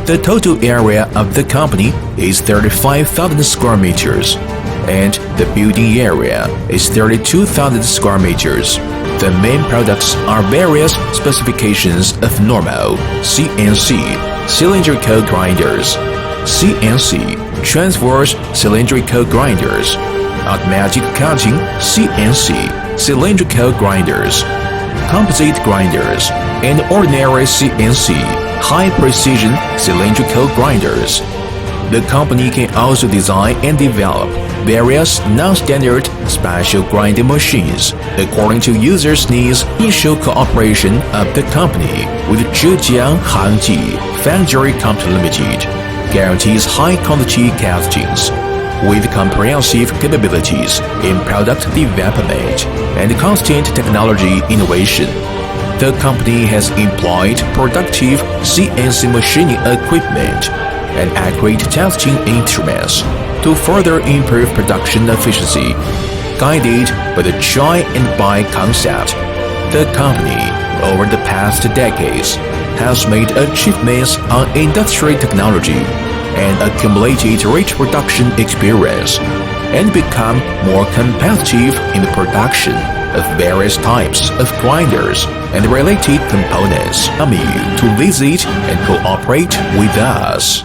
The total area of the company is 35,000 square meters, and the building area is 32,000 square meters. The main products are various specifications of normal CNC cylindrical grinders, CNC transverse cylindrical grinders, automatic cutting CNC cylindrical grinders, composite grinders, and ordinary CNC high-precision cylindrical grinders. The company can also design and develop various non-standard special grinding machines according to users' needs. Initial cooperation of the company with Zhejiang Hangji Foundry Company Limited guarantees high-quality castings with comprehensive capabilities in product development and constant technology innovation. The company has employed productive CNC machining equipment and accurate testing instruments to further improve production efficiency. Guided by the try and buy concept, the company, over the past decades, has made achievements on industry technology and accumulated rich production experience, and become more competitive in the production of various types of grinders and related components. Come to visit and cooperate with us.